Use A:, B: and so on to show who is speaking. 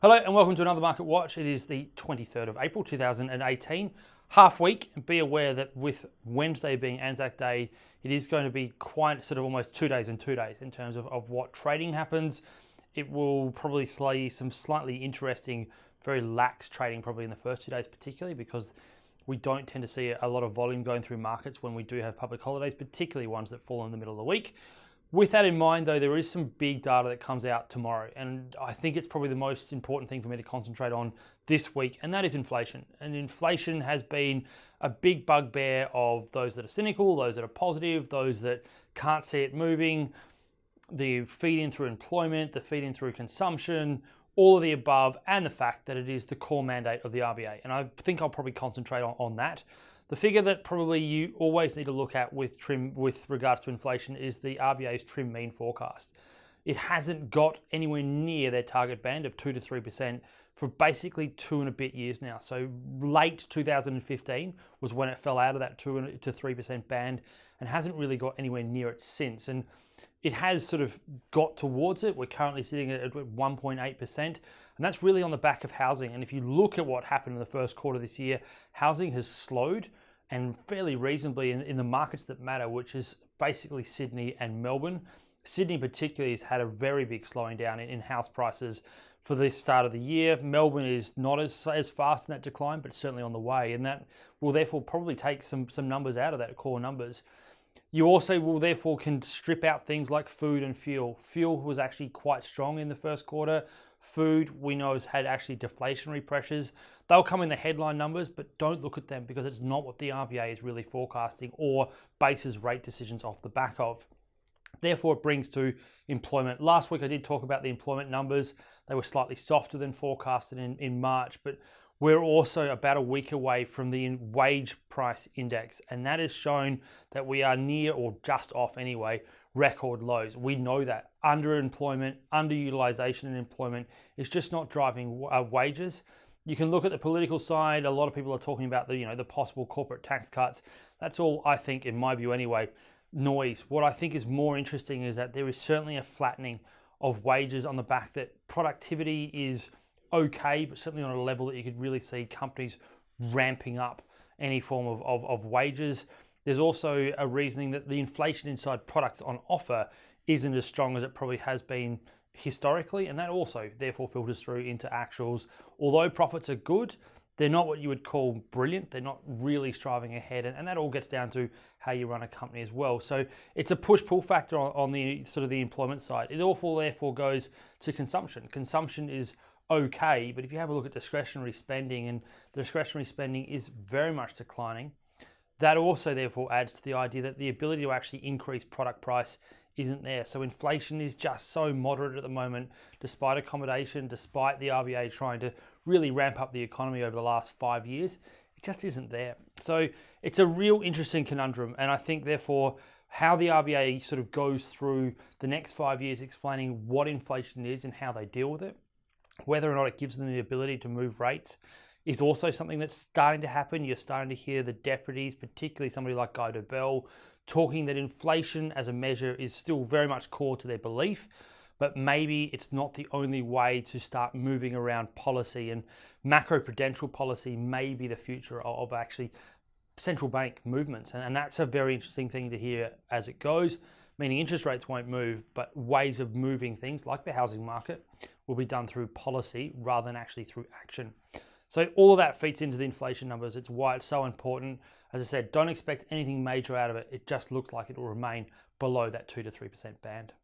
A: Hello and welcome to another Market Watch. It is the 23rd of April 2018, half week. Be aware that with Wednesday being Anzac Day, it is going to be quite sort of almost 2 days and 2 days in terms of what trading happens. It will probably see some slightly interesting, very lax trading probably in the first 2 days particularly because we don't tend to see a lot of volume going through markets when we do have public holidays, particularly ones that fall in the middle of the week. With that in mind, though, there is some big data that comes out tomorrow, and I think it's probably the most important thing for me to concentrate on this week, and that is inflation. And inflation has been a big bugbear of those that are cynical, those that are positive, those that can't see it moving, the feed-in through employment, the feed-in through consumption, all of the above, and the fact that it is the core mandate of the RBA. And I think I'll probably concentrate on that. The figure that probably you always need to look at with regards to inflation is the RBA's trim mean forecast. It hasn't got anywhere near their target band of 2 to 3% for basically 2 and a bit years now. So late 2015 was when it fell out of that 2 to 3% band and hasn't really got anywhere near it since. And it has sort of got towards it. We're currently sitting at 1.8%, and that's really on the back of housing. And if you look at what happened in the first quarter this year, housing has slowed and fairly reasonably in the markets that matter, which is basically Sydney and Melbourne. Sydney particularly has had a very big slowing down in house prices for this start of the year. Melbourne is not as fast in that decline, but certainly on the way, and that will therefore probably take some numbers out of that core numbers. You also will therefore can strip out things like food and fuel. Fuel was actually quite strong in the first quarter. Food, we know, has had actually deflationary pressures. They'll come in the headline numbers, but don't look at them because it's not what the RBA is really forecasting or bases rate decisions off the back of. Therefore, it brings to employment. Last week I did talk about the employment numbers. They were slightly softer than forecasted in March, but we're also about a week away from the wage price index, and that has shown that we are near, or just off anyway, record lows. We know that underemployment, underutilization in employment is just not driving wages. You can look at the political side. A lot of people are talking about the possible corporate tax cuts. That's all, I think, in my view anyway, noise. What I think is more interesting is that there is certainly a flattening of wages on the back that productivity is okay, but certainly on a level that you could really see companies ramping up any form of wages. There's also a reasoning that the inflation inside products on offer isn't as strong as it probably has been historically, and that also therefore filters through into actuals. Although profits are good, they're not what you would call brilliant. They're not really striving ahead, and that all gets down to how you run a company as well. So it's a push-pull factor on the sort of the employment side. It all therefore goes to consumption. Consumption is okay, but if you have a look at discretionary spending, and discretionary spending is very much declining, that also therefore adds to the idea that the ability to actually increase product price isn't there. So inflation is just so moderate at the moment, despite accommodation, despite the RBA trying to really ramp up the economy over the last 5 years, it just isn't there. So it's a real interesting conundrum, and I think therefore how the RBA sort of goes through the next 5 years explaining what inflation is and how they deal with it, whether or not it gives them the ability to move rates, is also something that's starting to happen. You're starting to hear the deputies, particularly somebody like Guy Debelle, talking that inflation as a measure is still very much core to their belief, but maybe it's not the only way to start moving around policy, and macroprudential policy may be the future of actually central bank movements. And that's a very interesting thing to hear as it goes, meaning interest rates won't move, but ways of moving things like the housing market will be done through policy rather than actually through action. So all of that feeds into the inflation numbers. It's why it's so important. As I said, don't expect anything major out of it. It just looks like it will remain below that 2 to 3% band.